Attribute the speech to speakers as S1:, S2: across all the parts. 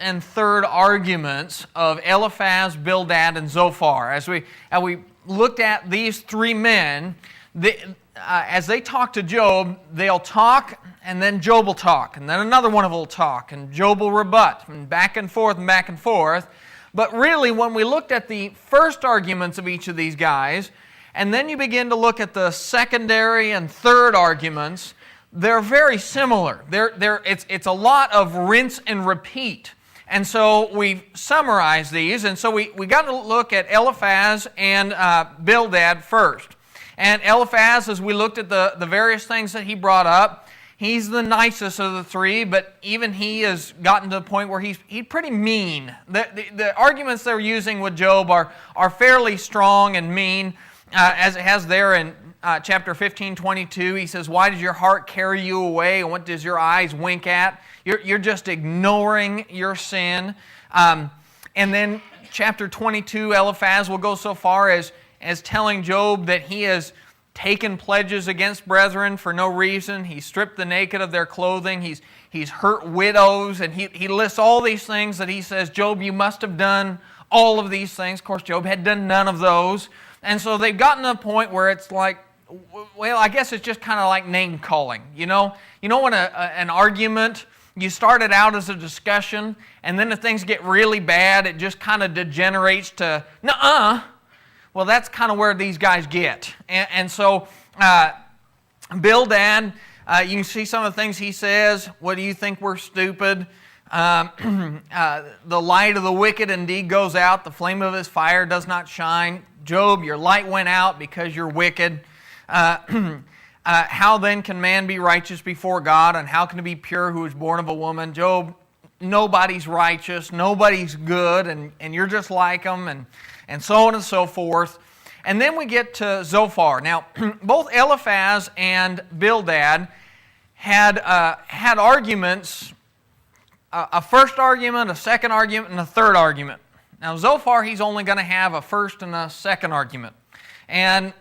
S1: and third arguments of Eliphaz, Bildad, and Zophar. As we looked at these three men, as they talk to Job, they'll talk, and then Job will talk, and then another one of them will talk, and Job will rebut, and back and forth and back and forth. But really, when we looked at the first arguments of each of these guys, and then you begin to look at the secondary and third arguments, they're very similar. It's a lot of rinse and repeat. And so we've summarized these, and so we got to look at Eliphaz and Bildad first. And Eliphaz, as we looked at the various things that he brought up, he's the nicest of the three, but even he has gotten to the point where he's pretty mean. The arguments they're using with Job are fairly strong and mean, as it has there in chapter 15:22. He says, "Why does your heart carry you away, and what does your eyes wink at?" You're just ignoring your sin. And then chapter 22, Eliphaz will go so far as telling Job that he has taken pledges against brethren for no reason. He's stripped the naked of their clothing. He's hurt widows, and he lists all these things that he says, Job, you must have done all of these things. Of course, Job had done none of those. And so they've gotten to a point where it's like, well, I guess it's just kind of like name calling. You know when an argument, you started out as a discussion, and then if things get really bad, it just kind of degenerates to, nuh-uh. Well, that's kind of where these guys get. And so Bildad, you can see some of the things he says. What do you think, we're stupid? The light of the wicked indeed goes out. The flame of his fire does not shine. Job, your light went out because you're wicked. How then can man be righteous before God? And how can he be pure who is born of a woman? Job, nobody's righteous. Nobody's good. And you're just like them. And so on and so forth. And then we get to Zophar. Now, both Eliphaz and Bildad had arguments, a first argument, a second argument, and a third argument. Now, Zophar, he's only going to have a first and a second argument. And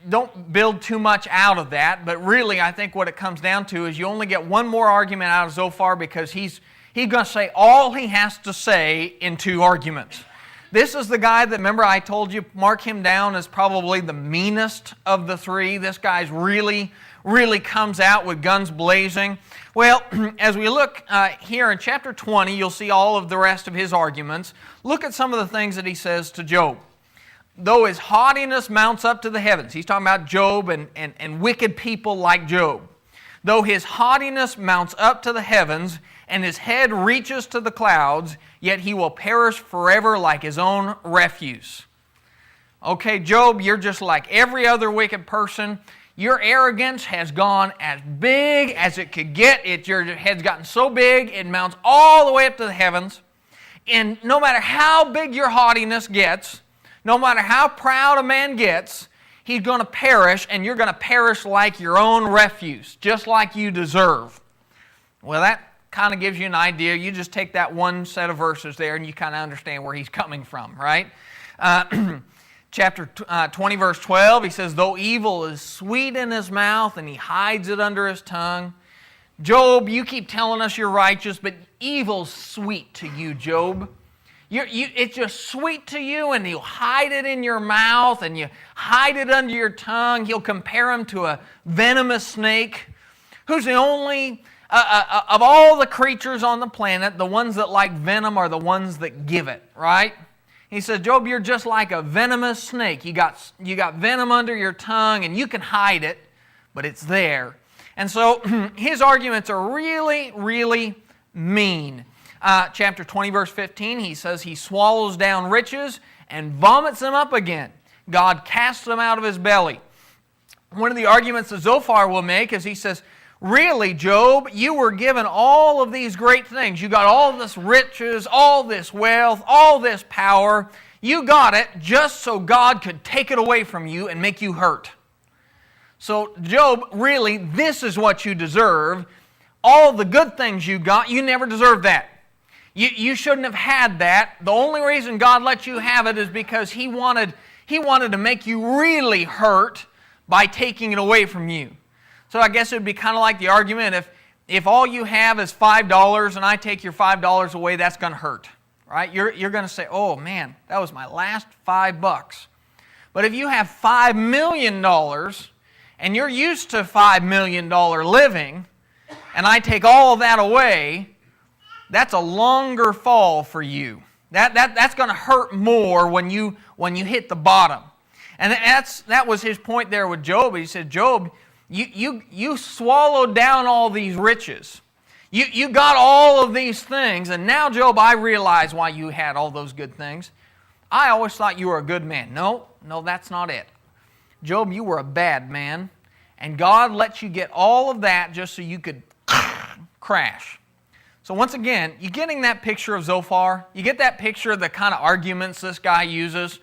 S1: don't build too much out of that, but really I think what it comes down to is you only get one more argument out of Zophar because he's going to say all he has to say in two arguments. This is the guy that, remember I told you, mark him down as probably the meanest of the three. This guy's really comes out with guns blazing. Well, as we look here in chapter 20, you'll see all of the rest of his arguments. Look at some of the things that he says to Job. Though his haughtiness mounts up to the heavens. He's talking about Job and wicked people like Job. Though his haughtiness mounts up to the heavens, and his head reaches to the clouds, yet he will perish forever like his own refuse. Okay, Job, you're just like every other wicked person. Your arrogance has gone as big as it could get. Your head's gotten so big, it mounts all the way up to the heavens. And no matter how big your haughtiness gets, no matter how proud a man gets, he's going to perish, and you're going to perish like your own refuse, just like you deserve. Well, that kind of gives you an idea. You just take that one set of verses there, and you kind of understand where he's coming from, right? Chapter 20, verse 12, he says, though evil is sweet in his mouth, and he hides it under his tongue. Job, you keep telling us you're righteous, but evil's sweet to you, Job. It's just sweet to you, and you'll hide it in your mouth, and you hide it under your tongue. He'll compare him to a venomous snake, who's the only, of all the creatures on the planet, the ones that like venom are the ones that give it, right? He says, Job, you're just like a venomous snake. You got venom under your tongue, and you can hide it, but it's there. And so his arguments are really mean. Chapter 20, verse 15, he says he swallows down riches and vomits them up again. God casts them out of his belly. One of the arguments that Zophar will make is he says, really, Job, you were given all of these great things. You got all this riches, all this wealth, all this power. You got it just so God could take it away from you and make you hurt. So, Job, really, this is what you deserve. All the good things you got, you never deserved that. You shouldn't have had that. The only reason God let you have it is because He wanted to make you really hurt by taking it away from you. So I guess it would be kind of like the argument if all you have is $5 and I take your $5 away, that's going to hurt. Right? You're going to say, oh man, that was my last $5. But if you have $5 million and you're used to $5 million living, and I take all of that away, that's a longer fall for you. That's going to hurt more when you hit the bottom. And that was his point there with Job. He said, Job, you swallowed down all these riches. You got all of these things, and now, Job, I realize why you had all those good things. I always thought you were a good man. No, that's not it. Job, you were a bad man, and God let you get all of that just so you could crash. So once again, you getting that picture of Zophar? You get that picture of the kind of arguments this guy uses?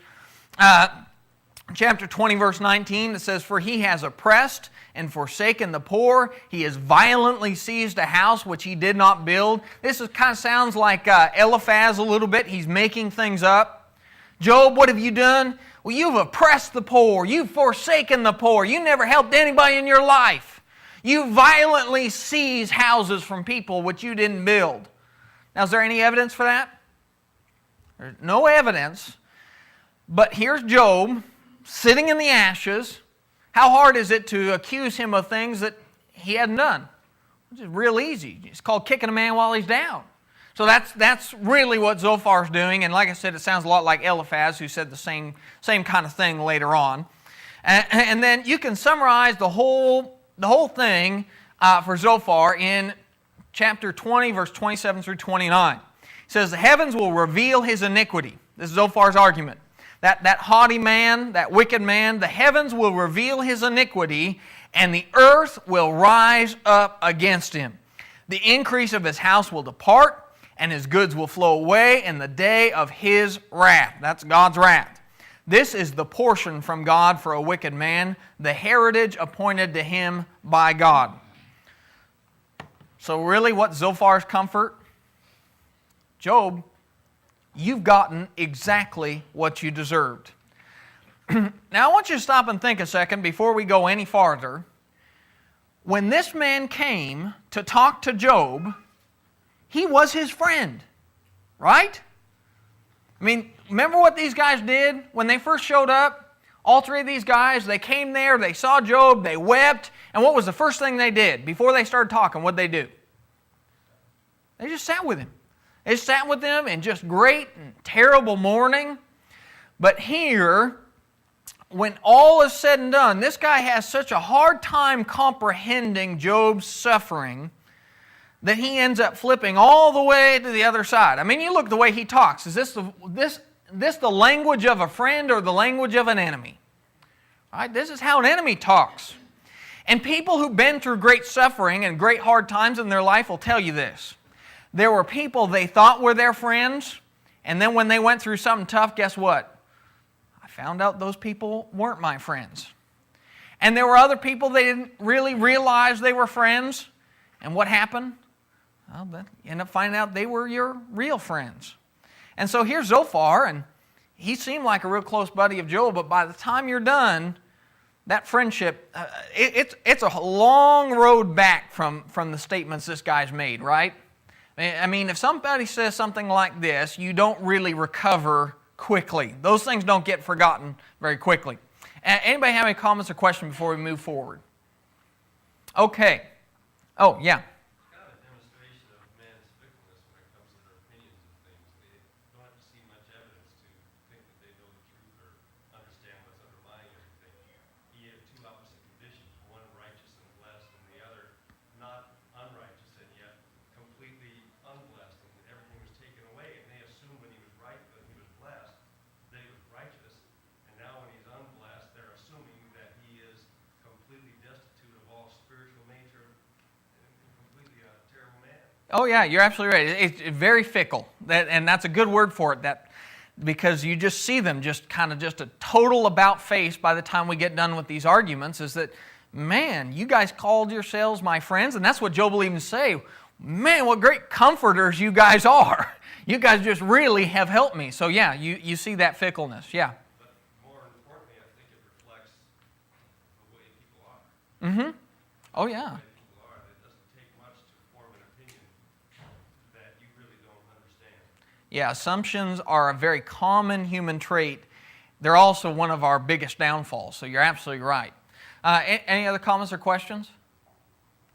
S1: Chapter 20, verse 19, it says, "For he has oppressed and forsaken the poor. He has violently seized a house which he did not build." This kind of sounds like Eliphaz a little bit. He's making things up. Job, what have you done? Well, you've oppressed the poor. You've forsaken the poor. You never helped anybody in your life. You violently seized houses from people which you didn't build. Now, is there any evidence for that? There's no evidence. But here's Job, sitting in the ashes. How hard is it to accuse him of things that he hadn't done? Which is real easy. It's called kicking a man while he's down. So that's really what Zophar's doing. And like I said, it sounds a lot like Eliphaz, who said the same kind of thing later on. And then you can summarize the whole thing for Zophar in chapter 20, verse 27 through 29. It says, "The heavens will reveal his iniquity." This is Zophar's argument. That haughty man, that wicked man, the heavens will reveal his iniquity, and the earth will rise up against him. The increase of his house will depart, and his goods will flow away in the day of his wrath. That's God's wrath. This is the portion from God for a wicked man, the heritage appointed to him by God. So really, what's Zophar's comfort? Job, you've gotten exactly what you deserved. Now, I want you to stop and think a second before we go any farther. When this man came to talk to Job, he was his friend, right? I mean, remember what these guys did when they first showed up? All three of these guys, they came there, they saw Job, they wept, and what was the first thing they did? Before they started talking, what did they do? They just sat with him. They sat with him in just great and terrible mourning. But here, when all is said and done, this guy has such a hard time comprehending Job's suffering that he ends up flipping all the way to the other side. I mean, you look at the way he talks. Is this the language of a friend or the language of an enemy? Right? This is how an enemy talks. And people who've been through great suffering and great hard times in their life will tell you this. There were people they thought were their friends, and then when they went through something tough, guess what? I found out those people weren't my friends. And there were other people they didn't really realize they were friends. And what happened? Well, then you end up finding out they were your real friends. And so here's Zophar, and he seemed like a real close buddy of Job, but by the time you're done, that friendship, it's a long road back from the statements this guy's made, right? I mean, if somebody says something like this, you don't really recover quickly. Those things don't get forgotten very quickly. Anybody have any comments or questions before we move forward? Okay. Oh, yeah. Oh yeah, you're absolutely right. It's very fickle, and that's a good word for it. Because you just see them just a total about face by the time we get done with these arguments. Is that, man, you guys called yourselves my friends, and that's what Job will even say. Man, what great comforters you guys are. You guys just really have helped me. So yeah, you see that fickleness. Yeah.
S2: But more importantly, I think it reflects the way people are.
S1: Mm-hmm. Oh yeah.
S2: It doesn't take much to
S1: Yeah, assumptions are a very common human trait. They're also one of our biggest downfalls, so you're absolutely right. Any other comments or questions?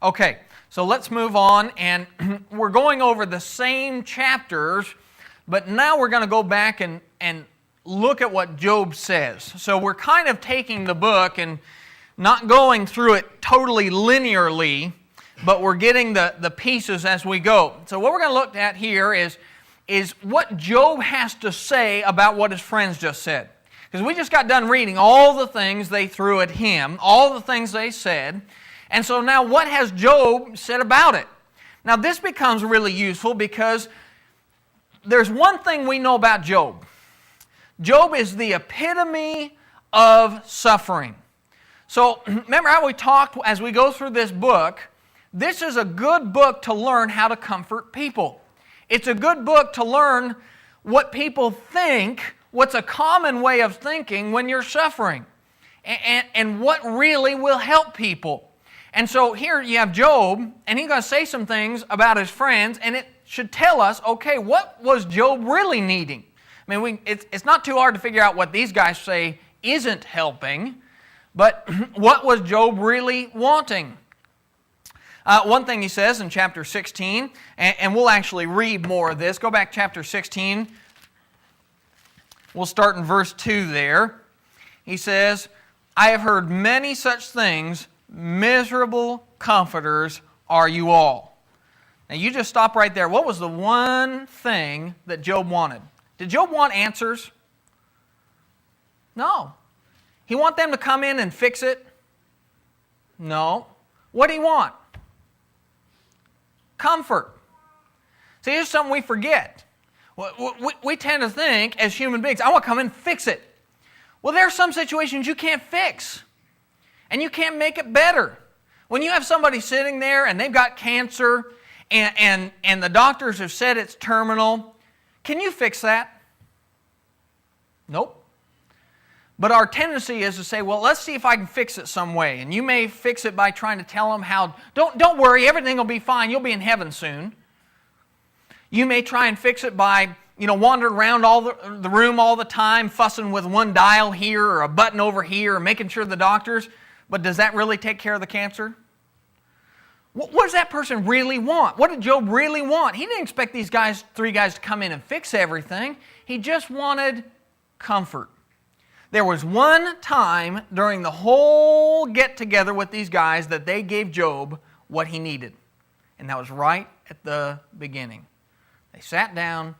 S1: Okay, so let's move on, and we're going over the same chapters, but now we're going to go back and look at what Job says. So we're kind of taking the book and not going through it totally linearly, but we're getting the pieces as we go. So what we're going to look at here is what Job has to say about what his friends just said. Because we just got done reading all the things they threw at him, all the things they said, and so now what has Job said about it? Now this becomes really useful because there's one thing we know about Job. Job is the epitome of suffering. So remember how we talked as we go through this book, this is a good book to learn how to comfort people. It's a good book to learn what people think, what's a common way of thinking when you're suffering, and what really will help people. And so here you have Job, and he's going to say some things about his friends, and it should tell us, okay, what was Job really needing? I mean, it's not too hard to figure out what these guys say isn't helping, but what was Job really wanting? One thing he says in chapter 16, and we'll actually read more of this. Go back chapter 16. We'll start in verse 2 there. He says, I have heard many such things, miserable comforters are you all. Now you just stop right there. What was the one thing that Job wanted? Did Job want answers? No. He want them to come in and fix it? No. What did he want? Comfort. See, here's something we forget. We tend to think as human beings, I want to come in and fix it. Well, there are some situations you can't fix. And you can't make it better. When you have somebody sitting there and they've got cancer and the doctors have said it's terminal, can you fix that? Nope. But our tendency is to say, well, let's see if I can fix it some way. And you may fix it by trying to tell them how, don't worry, everything will be fine. You'll be in heaven soon. You may try and fix it by, wandering around the room all the time, fussing with one dial here or a button over here, or making sure the doctors, but does that really take care of the cancer? What does that person really want? What did Job really want? He didn't expect these three guys to come in and fix everything. He just wanted comfort. There was one time during the whole get-together with these guys that they gave Job what he needed. And that was right at the beginning. They sat down,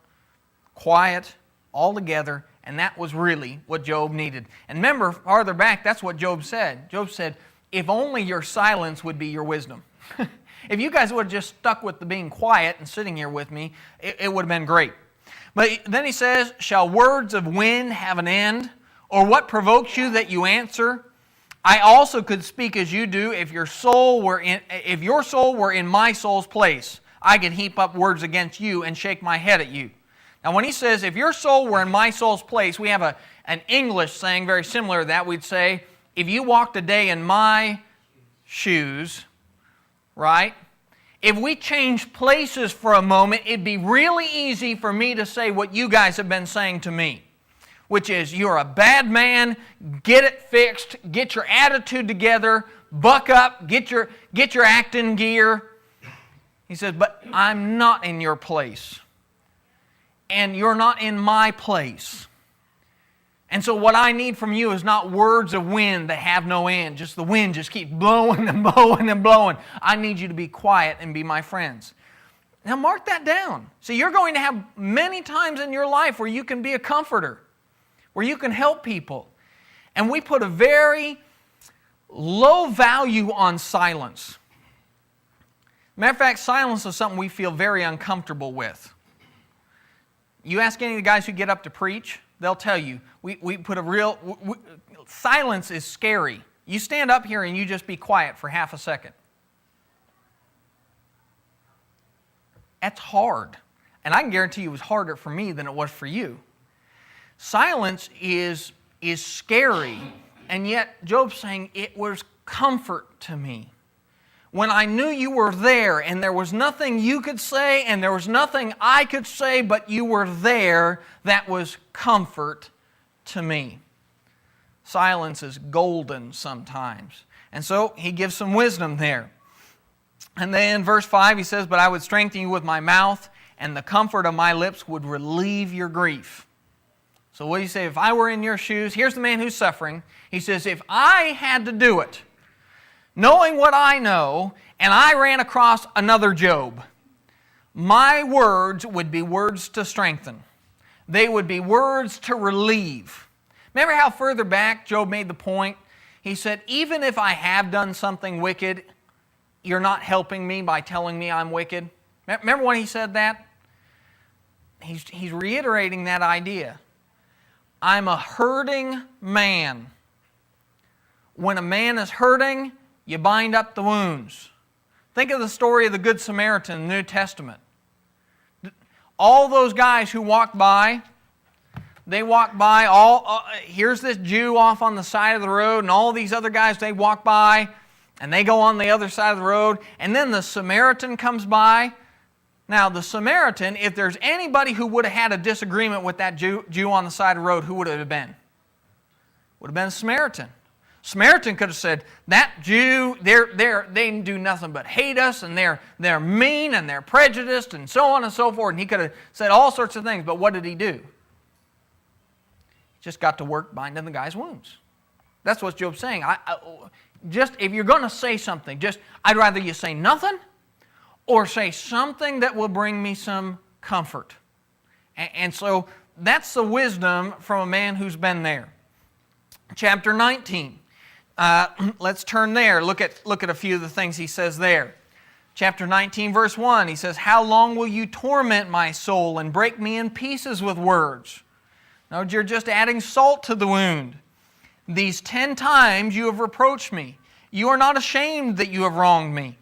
S1: quiet, all together, and that was really what Job needed. And remember, farther back, that's what Job said. Job said, if only your silence would be your wisdom. If you guys would have just stuck with the being quiet and sitting here with me, it would have been great. But then he says, shall words of wind have an end? Or what provokes you that you answer? I also could speak as you do if your soul were in my soul's place. I could heap up words against you and shake my head at you. Now when he says, if your soul were in my soul's place, we have an English saying very similar to that. We'd say, if you walked a day in my shoes, right? If we changed places for a moment, it'd be really easy for me to say what you guys have been saying to me, which is, you're a bad man, get it fixed, get your attitude together, buck up, get your act in gear. He says, but I'm not in your place. And you're not in my place. And so what I need from you is not words of wind that have no end. Just the wind just keeps blowing and blowing and blowing. I need you to be quiet and be my friends. Now mark that down. So you're going to have many times in your life where you can be a comforter, where you can help people. And we put a very low value on silence. Matter of fact, silence is something we feel very uncomfortable with. You ask any of the guys who get up to preach, they'll tell you, we put silence is scary. You stand up here and you just be quiet for half a second. That's hard. And I can guarantee you it was harder for me than it was for you. Silence is scary, and yet Job's saying it was comfort to me. when I knew you were there and there was nothing you could say and there was nothing I could say, but you were there, that was comfort to me. Silence is golden sometimes. And so he gives some wisdom there. And then in verse 5 he says, but I would strengthen you with my mouth, and the comfort of my lips would relieve your grief. So what do you say? If I were in your shoes, here's the man who's suffering. He says, if I had to do it, knowing what I know, and I ran across another Job, my words would be words to strengthen. They would be words to relieve. Remember how further back Job made the point? He said, even if I have done something wicked, you're not helping me by telling me I'm wicked. Remember when he said that? He's reiterating that idea. I'm a hurting man. When a man is hurting, you bind up the wounds. Think of the story of the Good Samaritan in the New Testament. All those guys who walked by, they walked by, here's this Jew off on the side of the road, and all these other guys, they walk by, and they go on the other side of the road, and then the Samaritan comes by. Now, the Samaritan, if there's anybody who would have had a disagreement with that Jew on the side of the road, who would it have been? Would have been a Samaritan. Samaritan could have said, that Jew, they do nothing but hate us, and they're mean, and they're prejudiced, and so on and so forth. And he could have said all sorts of things, but what did he do? He just got to work binding the guy's wounds. That's what Job's saying. Just if you're going to say something, I'd rather you say nothing or say something that will bring me some comfort. And so that's the wisdom from a man who's been there. Chapter 19. Let's turn there. Look at a few of the things he says there. Chapter 19, verse 1, he says, how long will you torment my soul and break me in pieces with words? No, you're just adding salt to the wound. These 10 times you have reproached me. You are not ashamed that you have wronged me.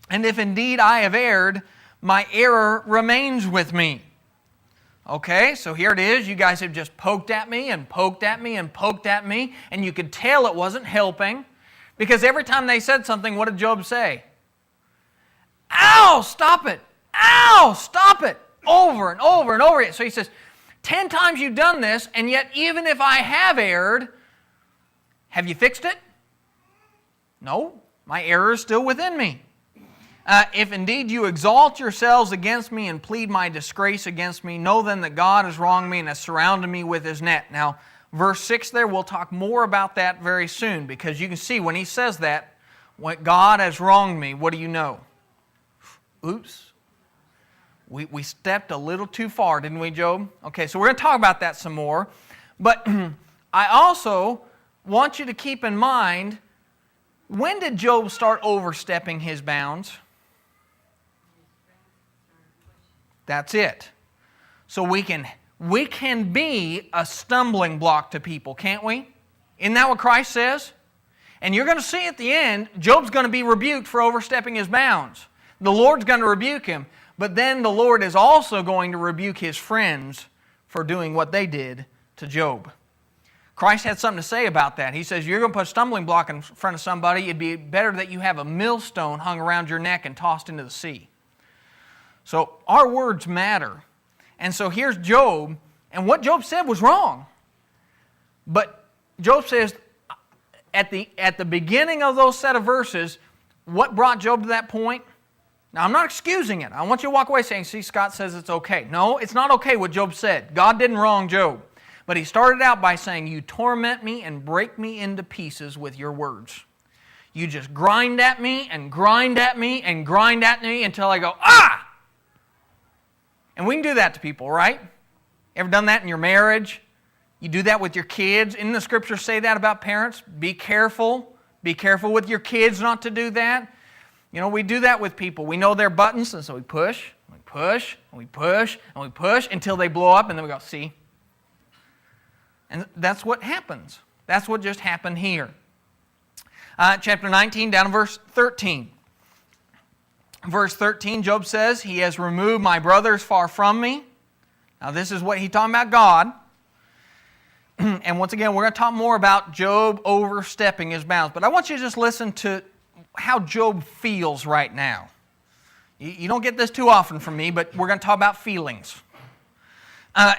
S1: And if indeed I have erred, my error remains with me. Okay, so here it is. You guys have just poked at me and poked at me and poked at me, and you could tell it wasn't helping, because every time they said something, what did Job say? Ow, stop it! Ow, stop it! Over and over and over again. So he says, 10 times you've done this, and yet even if I have erred, have you fixed it? No, my error is still within me. If indeed you exalt yourselves against me and plead my disgrace against me, know then that God has wronged me and has surrounded me with his net. Now, verse 6 there, we'll talk more about that very soon, because you can see when he says that, when God has wronged me, what do you know? Oops. We stepped a little too far, didn't we, Job? Okay, so we're going to talk about that some more. But I also want you to keep in mind, when did Job start overstepping his bounds? That's it. So we can be a stumbling block to people, can't we? Isn't that what Christ says? And you're going to see at the end, Job's going to be rebuked for overstepping his bounds. The Lord's going to rebuke him, but then the Lord is also going to rebuke his friends for doing what they did to Job. Christ had something to say about that. He says, you're going to put a stumbling block in front of somebody, it'd be better that you have a millstone hung around your neck and tossed into the sea. So our words matter. And so here's Job, and what Job said was wrong. But Job says, at the beginning of those set of verses, what brought Job to that point? Now, I'm not excusing it. I want you to walk away saying, see, Scott says it's okay. No, it's not okay what Job said. God didn't wrong Job. But he started out by saying, you torment me and break me into pieces with your words. You just grind at me and grind at me and grind at me until I go, ah! And we can do that to people, right? Ever done that in your marriage? You do that with your kids. Didn't the Scriptures say that about parents? Be careful. Be careful with your kids not to do that. You know, we do that with people. We know their buttons, and so we push, and we push, and we push, and we push until they blow up, and then we go, see? And that's what happens. That's what just happened here. Chapter 19, down to verse 13. Verse 13, Job says, he has removed my brothers far from me. Now this is what he's talking about God. And once again, we're going to talk more about Job overstepping his bounds. But I want you to just listen to how Job feels right now. You don't get this too often from me, but we're going to talk about feelings.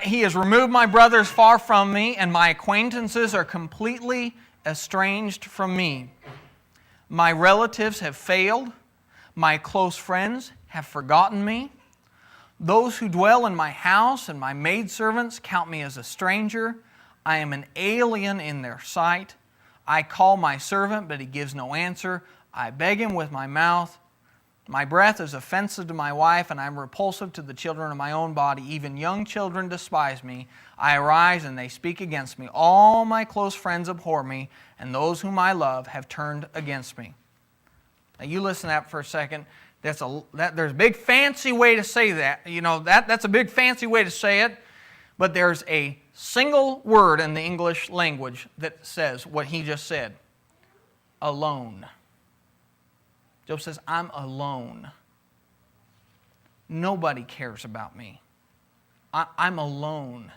S1: He has removed my brothers far from me, and my acquaintances are completely estranged from me. My relatives have failed. My close friends have forgotten me. Those who dwell in my house and my maidservants count me as a stranger. I am an alien in their sight. I call my servant, but he gives no answer. I beg him with my mouth. My breath is offensive to my wife, and I am repulsive to the children of my own body. Even young children despise me. I arise, and they speak against me. All my close friends abhor me, and those whom I love have turned against me. Now, you listen to that for a second. There's a big fancy way to say that. That's a big fancy way to say it, but there's a single word in the English language that says what he just said. Alone. Job says, I'm alone. Nobody cares about me. I'm alone.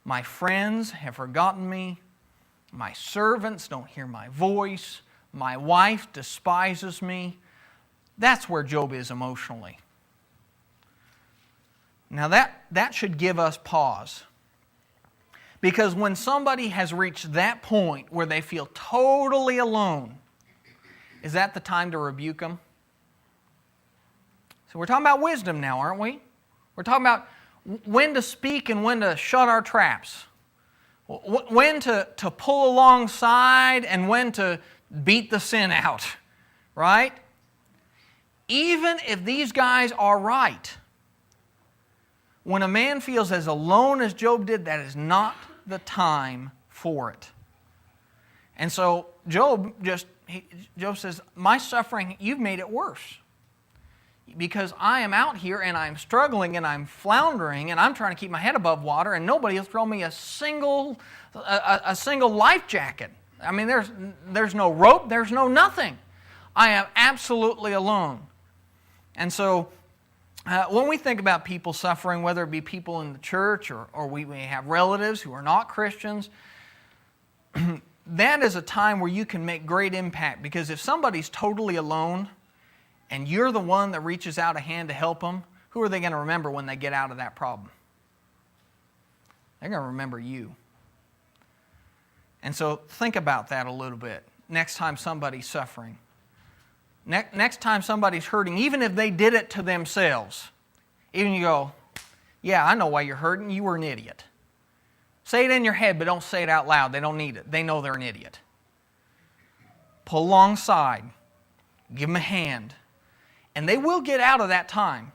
S1: My friends have forgotten me. My servants don't hear my voice. My wife despises me. That's where Job is emotionally. Now that should give us pause. Because when somebody has reached that point where they feel totally alone, is that the time to rebuke them? So we're talking about wisdom now, aren't we? We're talking about when to speak and when to shut our traps. When to pull alongside and when to beat the sin out. Right? Even if these guys are right, when a man feels as alone as Job did, that is not the time for it. And so Job says, my suffering, you've made it worse. Because I am out here and I'm struggling and I'm floundering and I'm trying to keep my head above water and nobody will throw me a single life jacket. I mean, there's no rope, there's no nothing. I am absolutely alone. And so when we think about people suffering, whether it be people in the church or we may have relatives who are not Christians, that is a time where you can make great impact, because if somebody's totally alone and you're the one that reaches out a hand to help them, who are they going to remember when they get out of that problem? They're going to remember you. And so think about that a little bit. Next time somebody's suffering. Next time somebody's hurting, even if they did it to themselves, even you go, yeah, I know why you're hurting. You were an idiot. Say it in your head, but don't say it out loud. They don't need it. They know they're an idiot. Pull alongside. Give them a hand. And they will get out of that time.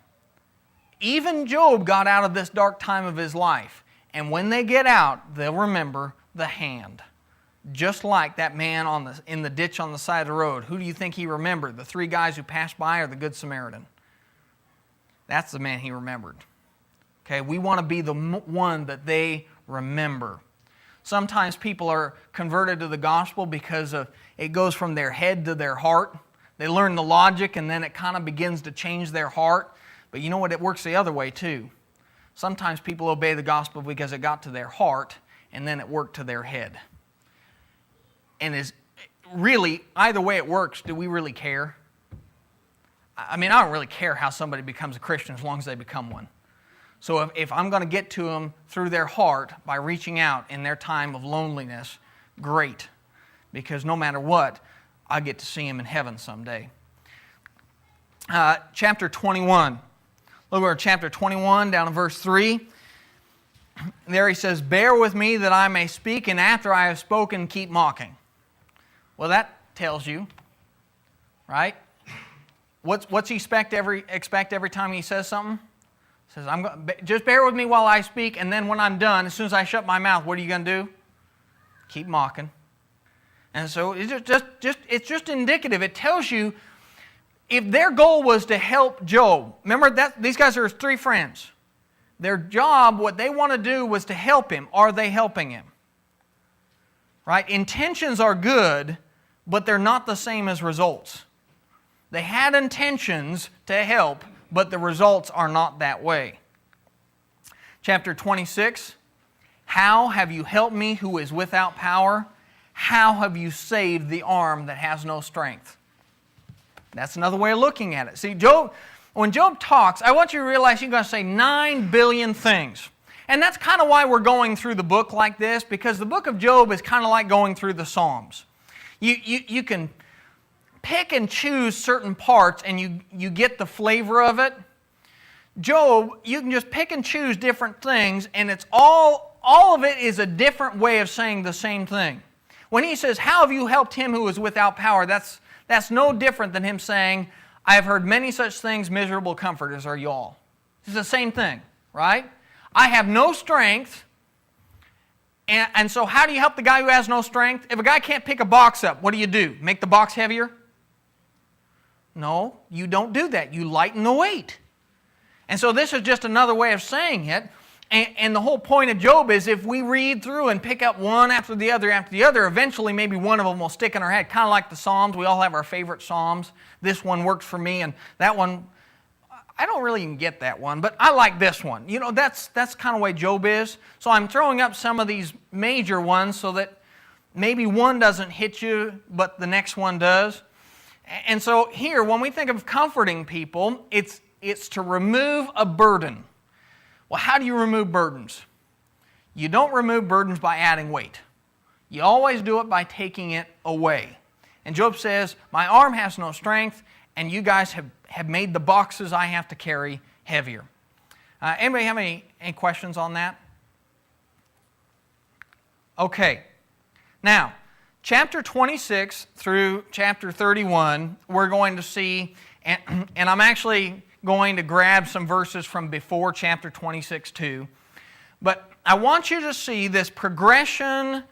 S1: Even Job got out of this dark time of his life. And when they get out, they'll remember the hand. Just like that man in the ditch on the side of the road. Who do you think he remembered? The 3 guys who passed by or the Good Samaritan? That's the man he remembered. Okay, we want to be the one that they remember. Sometimes people are converted to the gospel because it goes from their head to their heart. They learn the logic and then it kind of begins to change their heart. But you know what? It works the other way too. Sometimes people obey the gospel because it got to their heart and then it worked to their head. And is really, either way it works, do we really care? I mean, I don't really care how somebody becomes a Christian as long as they become one. So if I'm going to get to them through their heart by reaching out in their time of loneliness, great. Because no matter what, I get to see them in heaven someday. Chapter 21. Look at chapter 21, down to verse 3. There he says, bear with me that I may speak, and after I have spoken, keep mocking. Well, that tells you, right? What's he expect every time he says something? He says, just bear with me while I speak, and then when I'm done, as soon as I shut my mouth, what are you going to do? Keep mocking. And so it's just indicative. It tells you if their goal was to help Job. Remember that these guys are his 3 friends. Their job, what they want to do was to help him. Are they helping him? Right? Intentions are good, but they're not the same as results. They had intentions to help, but the results are not that way. Chapter 26, how have you helped me who is without power? how have you saved the arm that has no strength? That's another way of looking at it. See, when Job talks, I want you to realize he's going to say 9 billion things. And that's kind of why we're going through the book like this, because the book of Job is kind of like going through the Psalms. You can pick and choose certain parts and you get the flavor of it. Job, you can just pick and choose different things, and it's all of it is a different way of saying the same thing. When he says, how have you helped him who is without power? That's no different than him saying, I have heard many such things, miserable comforters are you all. It's the same thing, right? I have no strength, and so how do you help the guy who has no strength? If a guy can't pick a box up, what do? Make the box heavier? No, you don't do that. You lighten the weight. And so this is just another way of saying it. And the whole point of Job is if we read through and pick up one after the other, eventually maybe one of them will stick in our head. Kind of like the Psalms. We all have our favorite Psalms. This one works for me, and that one, I don't really even get that one, but I like this one. You know, that's kind of the way Job is. So I'm throwing up some of these major ones so that maybe one doesn't hit you, but the next one does. And so here, when we think of comforting people, it's to remove a burden. Well, how do you remove burdens? You don't remove burdens by adding weight. You always do it by taking it away. And Job says, my arm has no strength, and you guys have made the boxes I have to carry heavier. Anybody have any questions on that? Okay. Now, chapter 26 through chapter 31, we're going to see, and I'm actually going to grab some verses from before chapter 26 too. But I want you to see this progression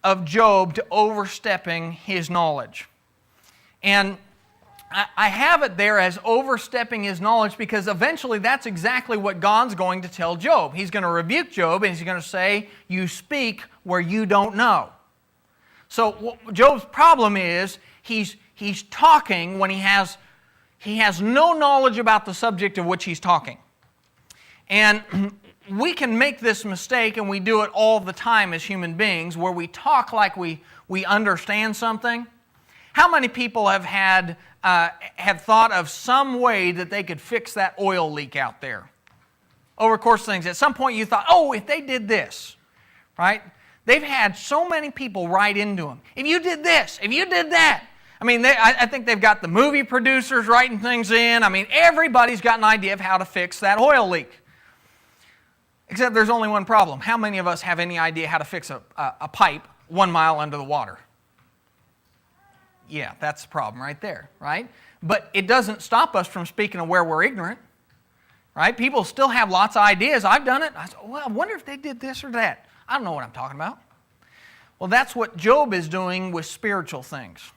S1: of Job to overstepping his knowledge. And I have it there as overstepping his knowledge because eventually that's exactly what God's going to tell Job. He's going to rebuke Job and he's going to say, you speak where you don't know. So Job's problem is he's talking when he has no knowledge about the subject of which he's talking. And we can make this mistake, and we do it all the time as human beings, where we talk like we understand something. How many people have thought of some way that they could fix that oil leak out there? Over the course of things, at some point you thought, oh, if they did this, right? They've had so many people write into them. If you did this, if you did that. I mean, I think they've got the movie producers writing things in. I mean, everybody's got an idea of how to fix that oil leak. Except there's only one problem. How many of us have any idea how to fix a pipe 1 mile under the water? Yeah, that's the problem right there, right? But it doesn't stop us from speaking of where we're ignorant, right? People still have lots of ideas. I've done it. I said, well, I wonder if they did this or that. I don't know what I'm talking about. Well, that's what Job is doing with spiritual things.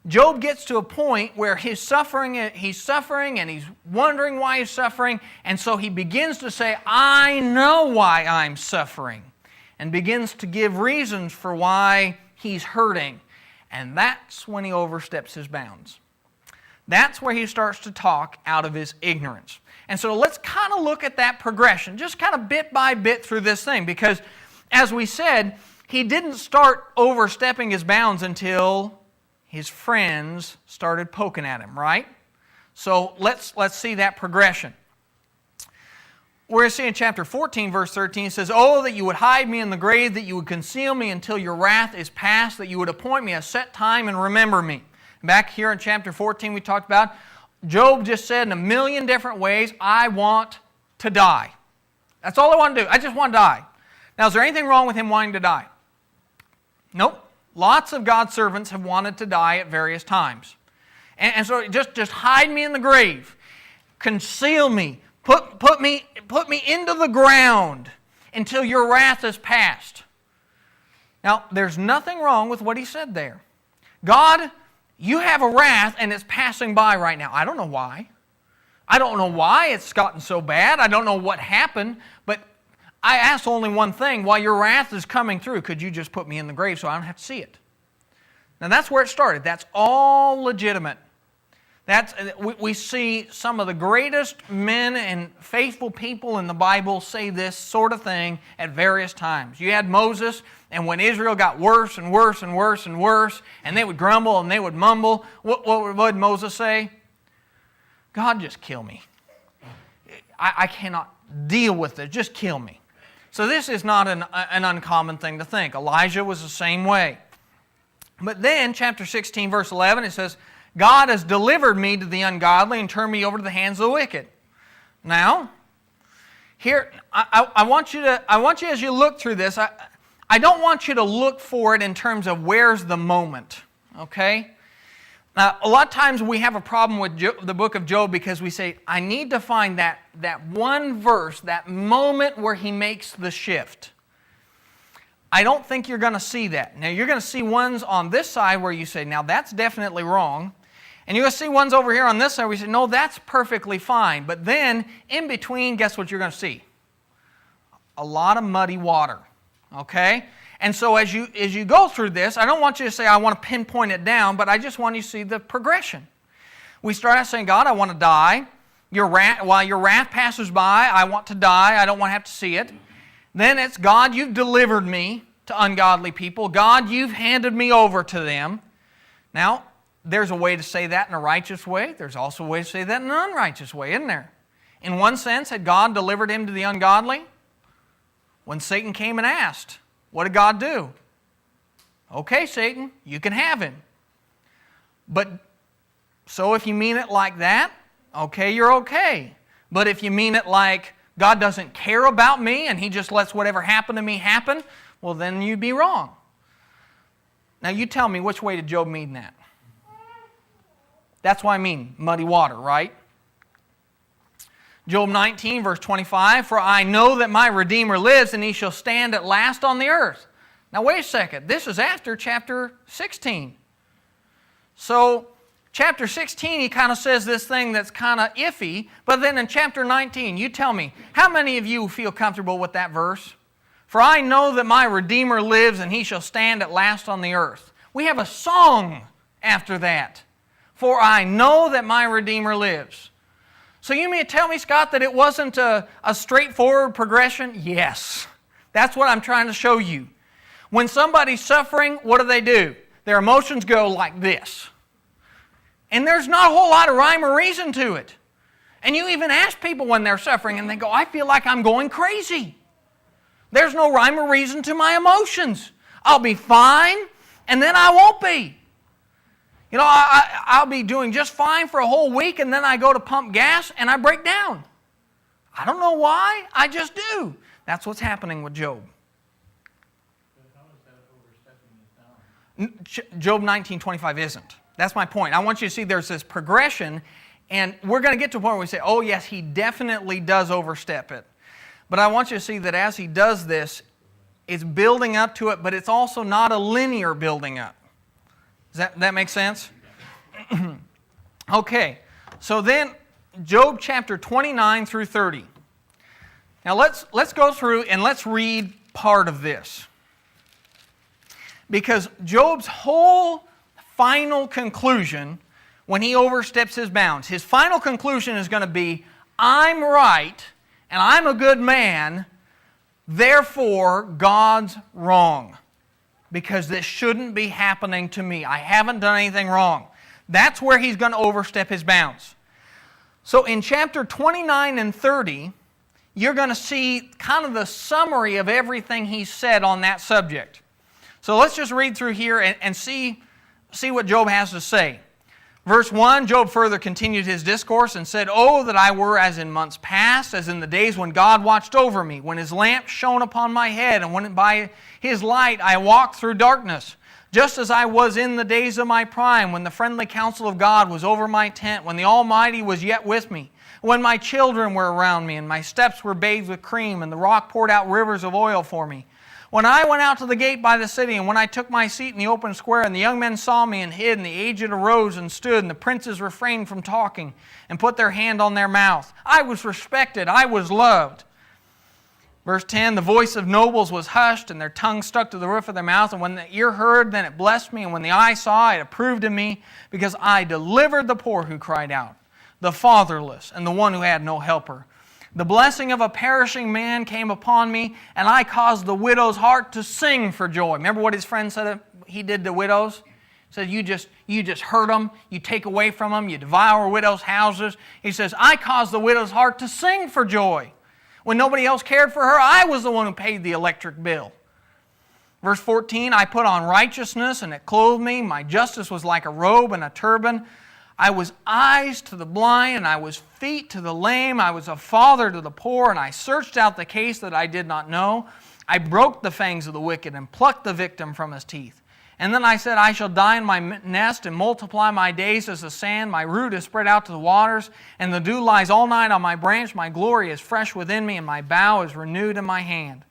S1: Job gets to a point where he's suffering and he's wondering why he's suffering, and so he begins to say, I know why I'm suffering, and begins to give reasons for why he's hurting. And that's when he oversteps his bounds. That's where he starts to talk out of his ignorance. And so let's kind of look at that progression, just kind of bit by bit through this thing, because as we said, he didn't start overstepping his bounds until his friends started poking at him, right? So let's see that progression. We're going to see in chapter 14, verse 13, it says, oh, that you would hide me in the grave, that you would conceal me until your wrath is past, that you would appoint me a set time and remember me. Back here in chapter 14 we talked about, Job just said in a million different ways, I want to die. That's all I want to do. I just want to die. Now, is there anything wrong with him wanting to die? Nope. Lots of God's servants have wanted to die at various times. And so just hide me in the grave. Conceal me. Put me into the ground until your wrath is past. Now, there's nothing wrong with what he said there. God, you have a wrath and it's passing by right now. I don't know why. I don't know why it's gotten so bad. I don't know what happened, but I ask only one thing. While your wrath is coming through, could you just put me in the grave so I don't have to see it? Now that's where it started. That's all legitimate. We see some of the greatest men and faithful people in the Bible say this sort of thing at various times. You had Moses, and when Israel got worse and worse and worse and worse, and they would grumble and they would mumble, what would Moses say? God, just kill me. I cannot deal with it. Just kill me. So this is not an uncommon thing to think. Elijah was the same way. But then, chapter 16, verse 11, it says, God has delivered me to the ungodly and turned me over to the hands of the wicked. Now, here, I want you as you look through this, I don't want you to look for it in terms of where's the moment, okay? Now, a lot of times we have a problem with the book of Job because we say, I need to find that one verse, that moment where he makes the shift. I don't think you're going to see that. Now, you're going to see ones on this side where you say, now that's definitely wrong. And you're going to see ones over here on this side where you say, no, that's perfectly fine. But then, in between, guess what you're going to see? A lot of muddy water. Okay? And so as you go through this, I don't want you to say, I want to pinpoint it down, but I just want you to see the progression. We start out saying, God, I want to die. While your wrath passes by, I want to die. I don't want to have to see it. Then it's, God, you've delivered me to ungodly people. God, you've handed me over to them. Now, there's a way to say that in a righteous way. There's also a way to say that in an unrighteous way, isn't there? In one sense, had God delivered him to the ungodly? When Satan came and asked, what did God do? Okay, Satan, you can have him. But, so if you mean it like that, okay, you're okay. But if you mean it like, God doesn't care about me and he just lets whatever happen to me happen, well, then you'd be wrong. Now, you tell me, which way did Job mean that? That's what I mean, muddy water, right? Job 19, verse 25, for I know that my Redeemer lives and he shall stand at last on the earth. Now wait a second, this is after chapter 16. So, chapter 16, he kind of says this thing that's kind of iffy, but then in chapter 19, you tell me, how many of you feel comfortable with that verse? For I know that my Redeemer lives and he shall stand at last on the earth. We have a song after that. For I know that my Redeemer lives. So you mean to tell me, Scott, that it wasn't a straightforward progression? Yes. That's what I'm trying to show you. When somebody's suffering, what do? Their emotions go like this. And there's not a whole lot of rhyme or reason to it. And you even ask people when they're suffering and they go, I feel like I'm going crazy. There's no rhyme or reason to my emotions. I'll be fine, and then I won't be. You know, I'll be doing just fine for a whole week, and then I go to pump gas, and I break down. I don't know why, I just do. That's what's happening with Job.
S3: How is that overstepping his bounds?
S1: Job 19:25 isn't. That's my point. I want you to see there's this progression, and we're going to get to a point where we say, oh yes, he definitely does overstep it. But I want you to see that as he does this, it's building up to it, but it's also not a linear building up. Does that make sense? Okay, so then Job chapter 29 through 30. Now let's go through and let's read part of this. Because Job's whole final conclusion, when he oversteps his bounds, his final conclusion is going to be, I'm right and I'm a good man, therefore God's wrong. Because this shouldn't be happening to me. I haven't done anything wrong. That's where he's going to overstep his bounds. So in chapter 29 and 30, you're going to see kind of the summary of everything he said on that subject. So let's just read through here and see what Job has to say. Verse 1, Job further continued his discourse and said, Oh, that I were as in months past, as in the days when God watched over me, when his lamp shone upon my head, and when by his light I walked through darkness, just as I was in the days of my prime, when the friendly counsel of God was over my tent, when the Almighty was yet with me, when my children were around me, and my steps were bathed with cream, and the rock poured out rivers of oil for me. When I went out to the gate by the city, and when I took my seat in the open square, and the young men saw me and hid, and the aged arose and stood, and the princes refrained from talking, and put their hand on their mouth. I was respected, I was loved. Verse 10, the voice of nobles was hushed, and their tongue stuck to the roof of their mouth. And when the ear heard, then it blessed me. And when the eye saw, it approved of me, because I delivered the poor who cried out, the fatherless, and the one who had no helper. The blessing of a perishing man came upon me, and I caused the widow's heart to sing for joy. Remember what his friend said he did to widows? He said, you just hurt them, you take away from them, you devour widows' houses. He says, I caused the widow's heart to sing for joy. When nobody else cared for her, I was the one who paid the electric bill. Verse 14, I put on righteousness, and it clothed me. My justice was like a robe and a turban. I was eyes to the blind, and I was feet to the lame. I was a father to the poor, and I searched out the case that I did not know. I broke the fangs of the wicked and plucked the victim from his teeth. And then I said, I shall die in my nest and multiply my days as the sand. My root is spread out to the waters, and the dew lies all night on my branch. My glory is fresh within me, and my bow is renewed in my hand.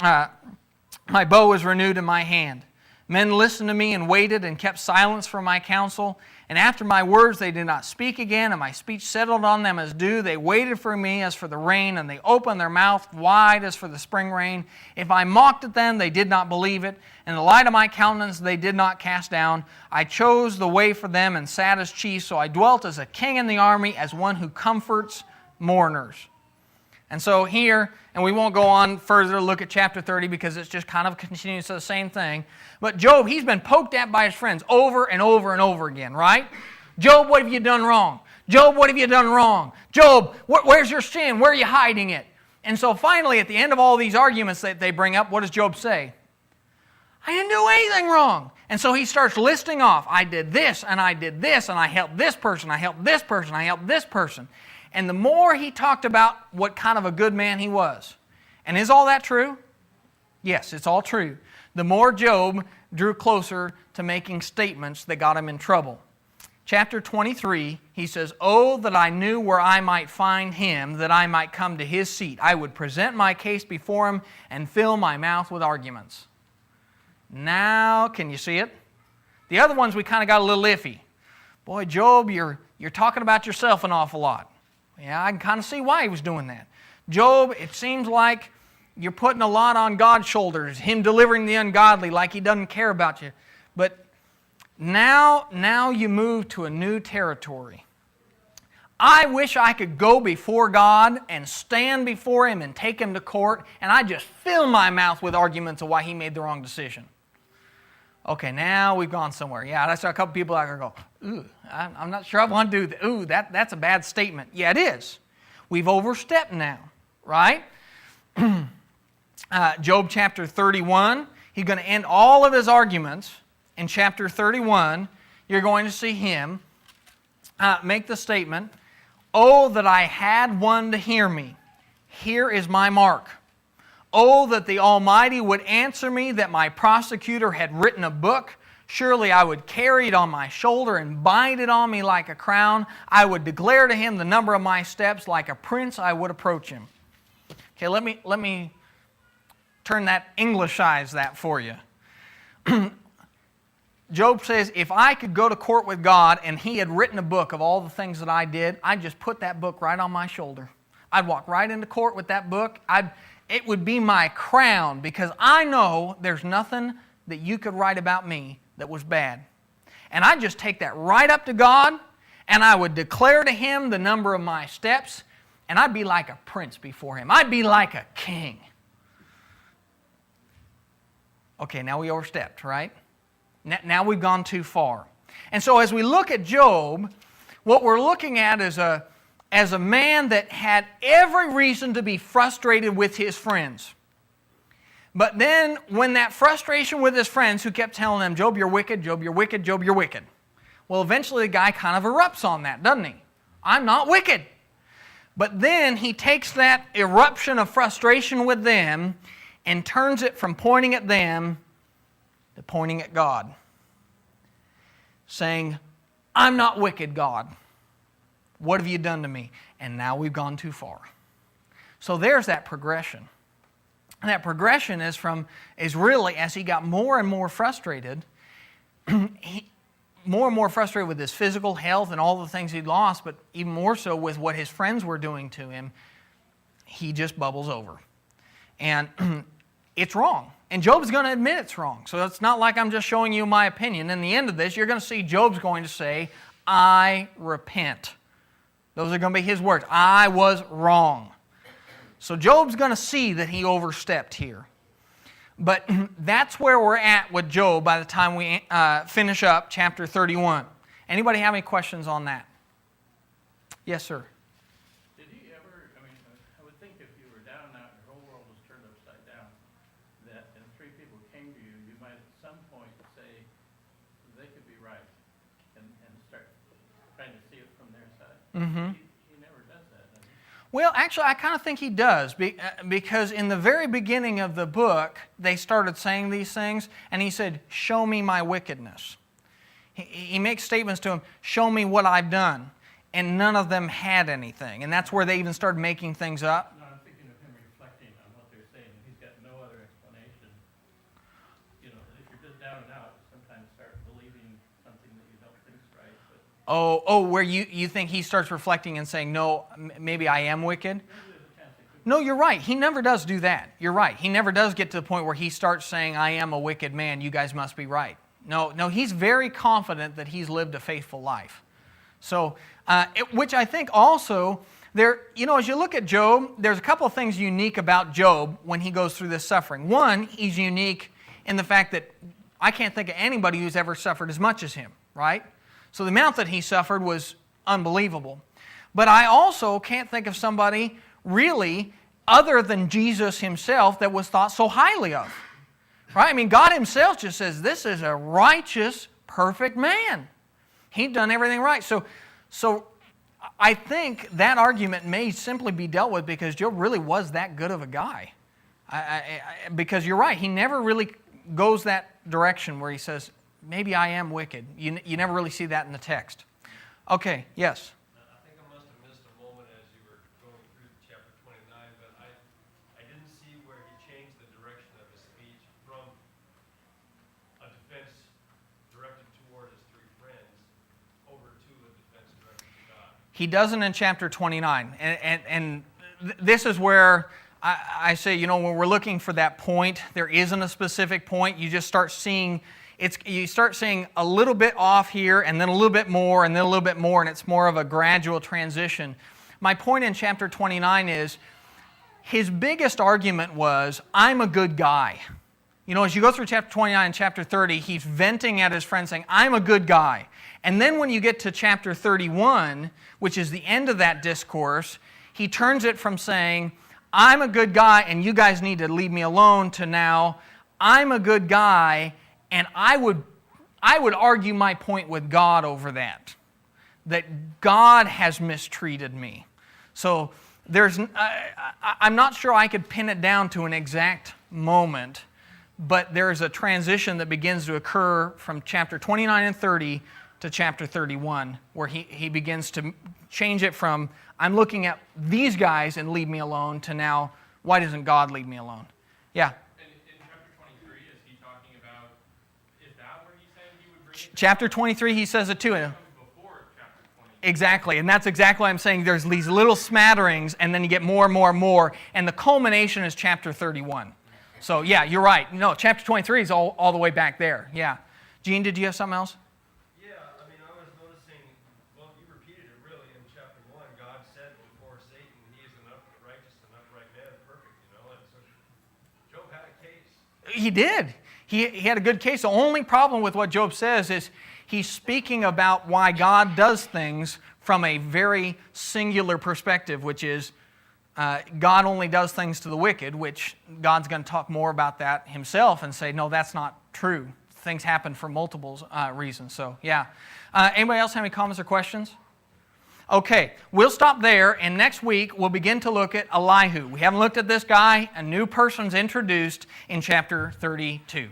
S1: My bow is renewed in my hand. Men listened to me and waited and kept silence for my counsel. And after my words they did not speak again, and my speech settled on them as dew. They waited for me as for the rain, and they opened their mouth wide as for the spring rain. If I mocked at them, they did not believe it. In the light of my countenance they did not cast down. I chose the way for them and sat as chief, so I dwelt as a king in the army, as one who comforts mourners. And so here, and we won't go on further to look at chapter 30 because it's just kind of continues to the same thing. But Job, he's been poked at by his friends over and over and over again, right? Job, what have you done wrong? Job, what have you done wrong? Job, where's your sin? Where are you hiding it? And so finally, at the end of all these arguments that they bring up, what does Job say? I didn't do anything wrong. And so he starts listing off, I did this, and I did this, and I helped this person, I helped this person, I helped this person. And the more he talked about what kind of a good man he was. And is all that true? Yes, it's all true. The more Job drew closer to making statements that got him in trouble. Chapter 23, he says, Oh, that I knew where I might find him, that I might come to his seat. I would present my case before him and fill my mouth with arguments. Now, can you see it? The other ones we kind of got a little iffy. Boy, Job, you're talking about yourself an awful lot. Yeah, I can kind of see why he was doing that. Job, it seems like you're putting a lot on God's shoulders, Him delivering the ungodly like He doesn't care about you. But now you move to a new territory. I wish I could go before God and stand before Him and take Him to court, and I just fill my mouth with arguments of why He made the wrong decision. Okay, now we've gone somewhere. Yeah, I saw a couple people out there go, ooh, I'm not sure I want to do that. Ooh, that's a bad statement. Yeah, it is. We've overstepped now, right? Job chapter 31, he's going to end all of his arguments. In chapter 31, you're going to see him make the statement, Oh, that I had one to hear me. Here is my mark. Oh, that the Almighty would answer me, that my prosecutor had written a book. Surely I would carry it on my shoulder and bind it on me like a crown. I would declare to him the number of my steps. Like a prince I would approach him. Okay, let me turn that, Englishize that for you. Job says, if I could go to court with God and He had written a book of all the things that I did, I'd just put that book right on my shoulder. I'd walk right into court with that book. It would be my crown, because I know there's nothing that you could write about me that was bad. And I'd just take that right up to God, and I would declare to Him the number of my steps, and I'd be like a prince before Him. I'd be like a king. Okay, now we overstepped, right? Now we've gone too far. And so as we look at Job, what we're looking at is as a man that had every reason to be frustrated with his friends. But then when that frustration with his friends, who kept telling him, Job, you're wicked, Job, you're wicked, Job, you're wicked. Well, eventually the guy kind of erupts on that, doesn't he? I'm not wicked. But then he takes that eruption of frustration with them and turns it from pointing at them to pointing at God. Saying, I'm not wicked, God. What have you done to me? And now we've gone too far. So there's that progression. And that progression is really, as he got more and more frustrated, more and more frustrated with his physical health and all the things he'd lost, but even more so with what his friends were doing to him, he just bubbles over. And it's wrong. And Job's going to admit it's wrong. So it's not like I'm just showing you my opinion. In the end of this, you're going to see Job's going to say, I repent. Those are going to be his words. I was wrong. So Job's going to see that he overstepped here. But that's where we're at with Job by the time we finish up chapter 31. Anybody have any questions on that? Yes, sir.
S3: Did he ever, I would think if you were down and out, your whole world was turned upside down, that and three people came to you, you might at some point say they could be right and start trying to see it from their side.
S1: Mm-hmm.
S3: He never does that, does he?
S1: Well, actually, I kind of think he does, because in the very beginning of the book, they started saying these things, and he said, show me my wickedness. He makes statements to him, show me what I've done, and none of them had anything, and that's where they even started making things up.
S3: No, I'm thinking of him reflecting on what they're saying, and he's got no other explanation. You know, if you're just down and out, you sometimes start believing something that you don't think's right. But
S1: Where you think he starts reflecting and saying, no, maybe I am wicked? No, you're right. He never does do that. You're right. He never does get to the point where he starts saying, I am a wicked man, you guys must be right. No, he's very confident that he's lived a faithful life. So, which I think also, as you look at Job, there's a couple of things unique about Job when he goes through this suffering. One, he's unique in the fact that I can't think of anybody who's ever suffered as much as him, right? So the amount that he suffered was unbelievable. But I also can't think of somebody really other than Jesus himself that was thought so highly of. Right? I mean, God himself just says, this is a righteous, perfect man. He'd done everything right. So I think that argument may simply be dealt with because Job really was that good of a guy. Because you're right, he never really goes that direction where he says, maybe I am wicked. You never really see that in the text. Okay, yes?
S2: I think I must have missed a moment as you were going through chapter 29, but I didn't see where he changed the direction of his speech from a defense directed toward his three friends over to a defense directed to God.
S1: He doesn't in chapter 29. And this is where I say, when we're looking for that point, there isn't a specific point. You just start seeing, you start seeing a little bit off here, and then a little bit more, and then a little bit more, and it's more of a gradual transition. My point in chapter 29 is, his biggest argument was, I'm a good guy. As you go through chapter 29 and chapter 30, he's venting at his friends saying, I'm a good guy. And then when you get to chapter 31, which is the end of that discourse, he turns it from saying, I'm a good guy and you guys need to leave me alone, to now, I'm a good guy and I would argue my point with God over that God has mistreated me. So I'm not sure I could pin it down to an exact moment, but there's a transition that begins to occur from chapter 29 and 30 to chapter 31, where he begins to change it from, I'm looking at these guys and leave me alone, to now, why doesn't God leave me alone? Yeah?
S2: And in chapter 23, is he talking about, is that where he said he would bring it?
S1: Chapter 23, he says it too.
S2: Before chapter 23.
S1: Exactly, and that's exactly what I'm saying. There's these little smatterings, and then you get more and more and more, and the culmination is chapter 31. So yeah, you're right. No, chapter 23 is all the way back there. Yeah. Gene, did you have something else?
S2: Yeah, I was noticing, well, you repeated it really in chapter 1. God said before Satan, he is an righteous and upright man, perfect, and so Job had a case.
S1: He did. He had a good case. The only problem with what Job says is he's speaking about why God does things from a very singular perspective, which is God only does things to the wicked, which God's going to talk more about that himself and say, no, that's not true. Things happen for multiple reasons. So, yeah. Anybody else have any comments or questions? Okay, we'll stop there, and next week we'll begin to look at Elihu. We haven't looked at this guy. A new person's introduced in chapter 32.